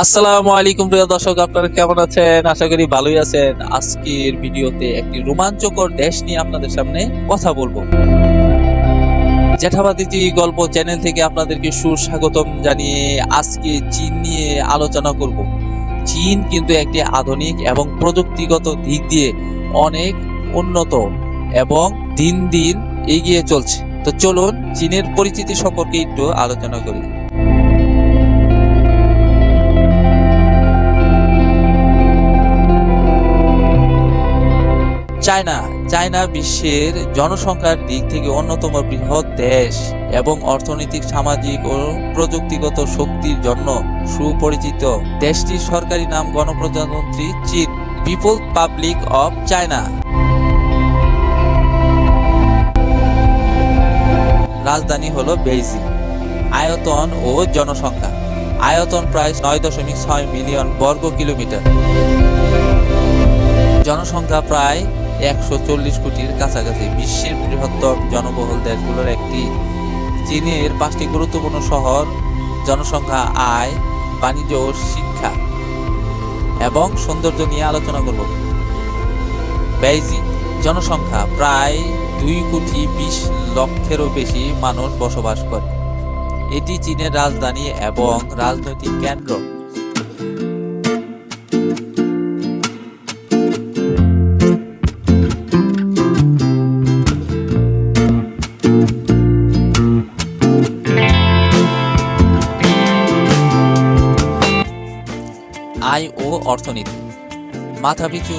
আসসালামু আলাইকুম প্রিয় দর্শক, আপনারা কেমন আছেন? আশা করি ভালোই আছেন। আজকের ভিডিওতে একটি রোমাঞ্চকর দেশ নিয়ে আপনাদের সামনে কথা বলবো। জেঠাবাদিজি গল্প চ্যানেল থেকে আপনাদেরকে সুস্বাগতম জানিয়ে আজকে চীন নিয়ে আলোচনা করব। চীন কিন্তু একটি আধুনিক এবং প্রযুক্তিগত দিক দিয়ে অনেক উন্নত এবং দিন দিন এগিয়ে চলছে। তো চলুন চীনের পরিচিতি সম্পর্কে একটু আলোচনা করি। চায়না বিশ্বের জনসংখ্যার দিক থেকে অন্যতম বৃহৎ দেশ এবং অর্থনৈতিক, সামাজিক ও প্রযুক্তিগত শক্তির জন্য সুপরিচিত। দেশটির সরকারি নাম গণপ্রজাতন্ত্রী চীন, পিপলস রিপাবলিক অফ চায়না। রাজধানী হলো বেইজিং। আয়তন ও জনসংখ্যা। আয়তন প্রায় 9.6 মিলিয়ন বর্গ কিলোমিটার। জনসংখ্যা প্রায় 140 কোটির কাছাকাছি। বিশ্বের বৃহত্তম জনবহুল দেশগুলোর একটি। চীনের 5টি গুরুত্বপূর্ণ শহর, জনসংখ্যা, আয়, বাণিজ্য ও শিক্ষা এবং সৌন্দর্য নিয়ে আলোচনা করব। বেইজিং। জনসংখ্যা প্রায় 2,20,00,000-এরও বেশি মানুষ বসবাস করে। এটি চীনের রাজধানী এবং রাজনৈতিক কেন্দ্র। আয় ও অর্থনীতি। মাথাপিছু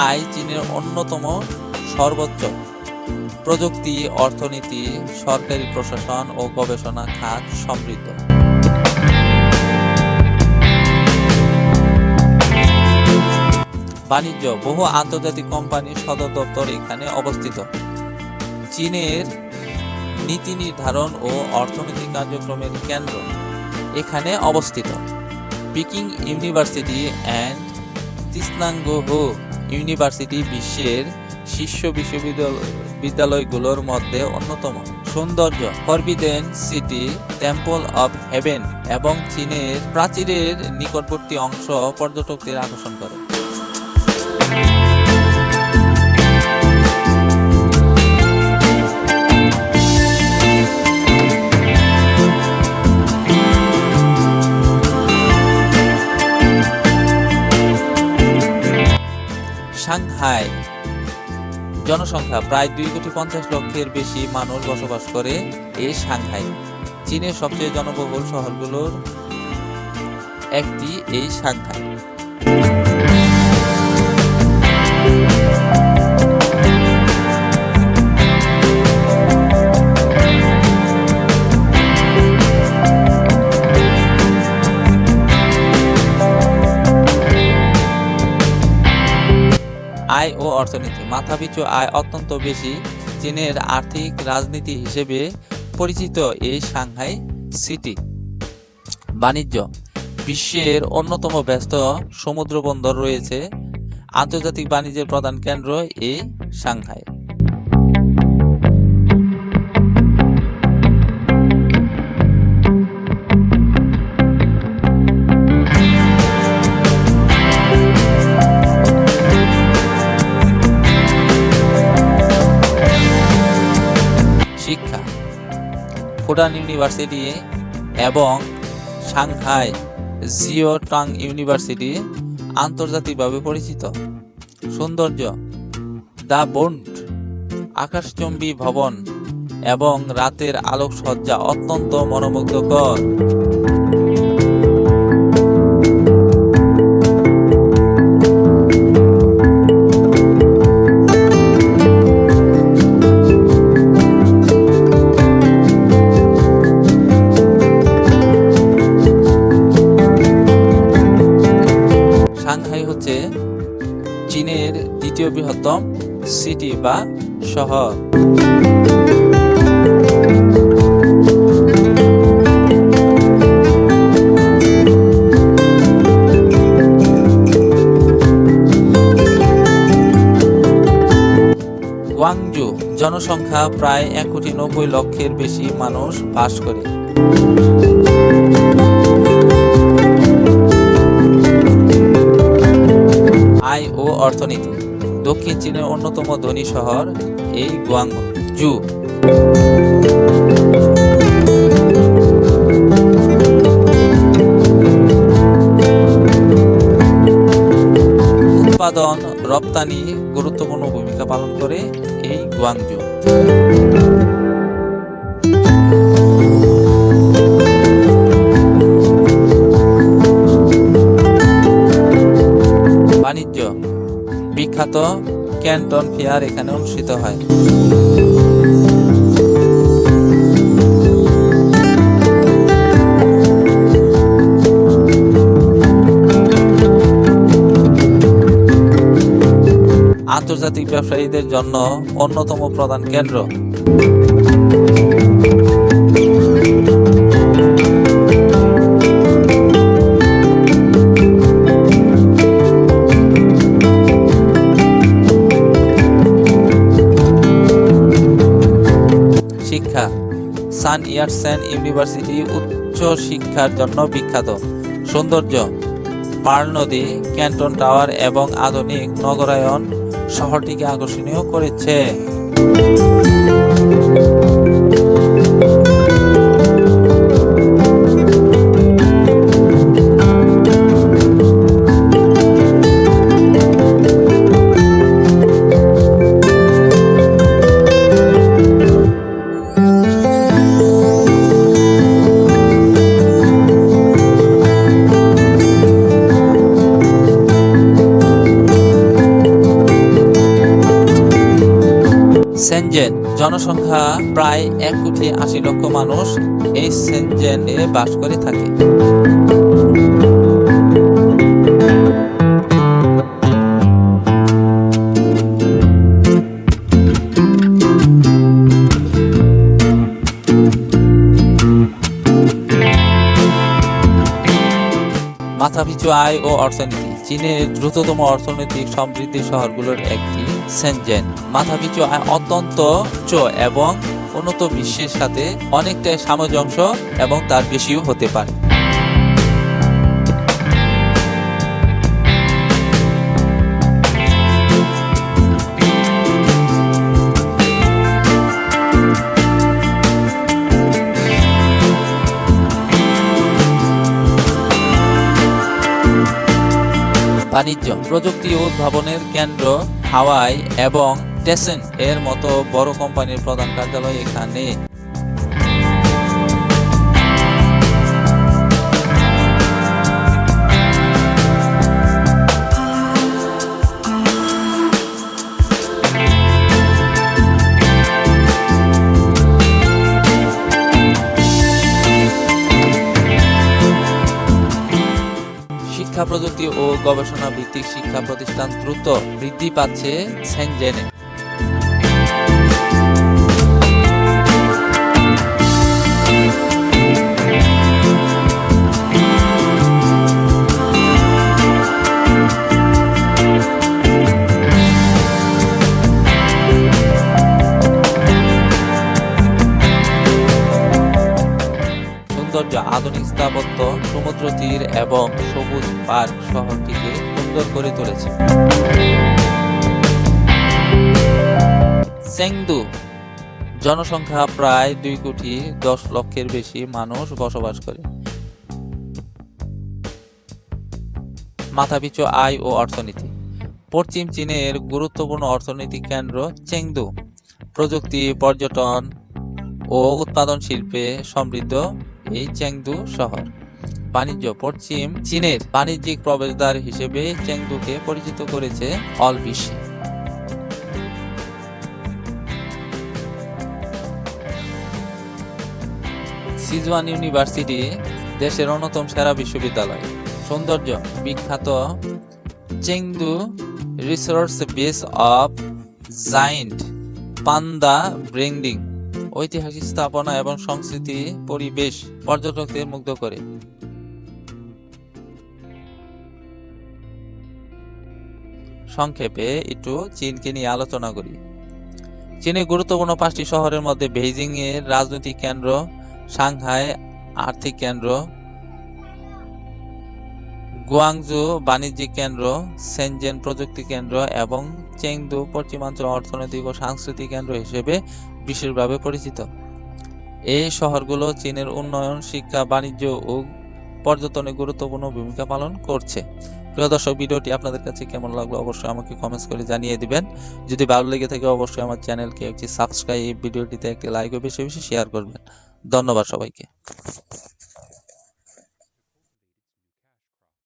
আয় চীনের অন্যতম সর্বোচ্চ। প্রযুক্তি, অর্থনীতি, সরকারি প্রশাসন ও গবেষণা খাত সমৃদ্ধ। বাণিজ্য। বহু আন্তর্জাতিক কোম্পানির সদর দপ্তর এখানে অবস্থিত। চীনের নীতি নির্ধারণ ও অর্থনৈতিক কার্যক্রমের কেন্দ্র এখানে অবস্থিত। Peking University and Tsinghua University বিশ্বের শীর্ষ বিশ্ববিদ্যালয়গুলোর মধ্যে অন্যতম। সৌন্দর্য। Forbidden City, Temple of Heaven এবং চীনের প্রাচীরের নিকটবর্তী অংশ পর্যটকদের আকর্ষণ করে। সাংহাই। জনসংখ্যা প্রায় 2,50,00,000-এর বেশি মানুষ বসবাস করে এই সাংহাই। চীনের সবচেয়ে জনবহুল শহরগুলোর একটি এই সাংহাই। আয় ও অর্থনীতি। মাথাপিছু আয় অত্যন্ত বেশি। চীনের আর্থিক রাজনীতি হিসেবে পরিচিত এই সাংহাই সিটি। বাণিজ্য। বিশ্বের অন্যতম ব্যস্ত সমুদ্র বন্দর রয়েছে। আন্তর্জাতিক বাণিজ্যের প্রধান কেন্দ্র এই সাংহাই। শিক্ষা। ফুডান ইউনিভার্সিটি এবং সাংহাই জিওটাং ইউনিভার্সিটি আন্তর্জাতিকভাবে পরিচিত। সৌন্দর্য। দ্য বন্ড আকাশচুম্বী ভবন এবং রাতের আলোকসজ্জা অত্যন্ত মনোমুগ্ধকর। সাংহাই হচ্ছে চীনের দ্বিতীয় বৃহত্তম সিটি বা শহর। গুয়াংজু। জনসংখ্যা প্রায় 1,90,00,000-এর বেশি মানুষ বাস করে। অর্থনীতি। দক্ষিণ চীনের অন্যতম ধনী শহর এই গুয়াংজু। উৎপাদন রপ্তানি গুরুত্বপূর্ণ ভূমিকা পালন করে এই গুয়াংজু। বাণিজ্য, বিখ্যাত ক্যান্টন ফেয়ার এখানে অনুষ্ঠিত হয়। আন্তর্জাতিক ব্যবসায়ীদের জন্য অন্যতম প্রধান কেন্দ্র। শিক্ষা, সান ইয়াটসেন ইউনিভার্সিটি উচ্চ শিক্ষার জন্য বিখ্যাত। সৌন্দর্য, পার্ল নদী, ক্যান্টন টাওয়ার এবং আধুনিক নগরায়ন শহরটিকে আকর্ষণীয় করেছে। সেনজেন, জনসংখ্যা প্রায় 1,80,00,000 মানুষ এই সেনজেনে বাস করে থাকে। মাথাপিছু আয় ও অর্থনীতি। চীনের দ্রুততম অর্থনৈতিক সমৃদ্ধি শহরগুলোর একটি সেনজেন। মাথাপিছু আয় অত্যন্ত উচ্চ এবং উন্নত বিশ্বের সাথে অনেকটাই সামঞ্জস্য এবং তার বেশিও হতে পারে। বাণিজ্য, প্রযুক্তি ও উদ্ভাবনের কেন্দ্র হাওয়াই এবং টেনসেন্ট এর মতো বড় কোম্পানির প্রধান কার্যালয় এখানে। শিক্ষা, প্রযুক্তি ও গবেষণা ভিত্তিক শিক্ষা প্রতিষ্ঠান দ্রুত বৃদ্ধি পাচ্ছে সেনজেনে। সৌন্দর্য, আধুনিক স্থাপত্য, সমুদ্র তীর এবং সবুজ পার্ক শহরটিকে সুন্দর করে তুলেছে। চেংদু, জনসংখ্যা প্রায় 2,10,00,000-এর বেশি মানুষ বসবাস করে। মাথাপিছু আয় ও অর্থনীতি। পশ্চিম চীনের গুরুত্বপূর্ণ অর্থনৈতিক কেন্দ্র চেংদু। প্রযুক্তি, পর্যটন ও উৎপাদন শিল্পে সমৃদ্ধ এই চেংদু শহর। বাণিজ্য, পশ্চিম চীনের বাণিজ্যিক প্রবেশদ্বার হিসেবে চেংদুকে পরিচিত করেছে অল বিশ্বে। সিজুয়ান ইউনিভার্সিটি দেশের অন্যতম সেরা বিশ্ববিদ্যালয়। সৌন্দর্য, বিখ্যাত Chengdu resource base of giant panda breeding. ঐতিহাসিক স্থাপনা এবং সংস্কৃতি পরিবেশ পর্যটকদের মুগ্ধ করে। সংক্ষেপে একটু চীনকে নিয়ে আলোচনা করি। চীনের গুরুত্বপূর্ণ 5টি শহরের মধ্যে বেইজিং এর রাজনৈতিক কেন্দ্র, সাংহাই আর্থিক কেন্দ্র, গুয়াংজু বাণিজ্যিক কেন্দ্র, সেনজেন প্রযুক্তি কেন্দ্র এবং চেংদু পশ্চিমাঞ্চল অর্থনৈতিক ও সাংস্কৃতিক কেন্দ্র হিসেবে বিশেষভাবে পরিচিত। এই শহরগুলো চীনের উন্নয়ন, শিক্ষা, বাণিজ্য ও পর্যটনে গুরুত্বপূর্ণ ভূমিকা পালন করছে। প্রিয় দর্শক, ভিডিওটি আপনাদের কাছে কেমন লাগলো অবশ্যই আমাকে কমেন্টস করে জানিয়ে দিবেন। যদি ভালো লেগে থাকে অবশ্যই আমার চ্যানেলকে একটি সাবস্ক্রাইব, ভিডিওটিতে একটি লাইক ও বেশি বেশি শেয়ার করবেন। ধন্যবাদ সবাইকে।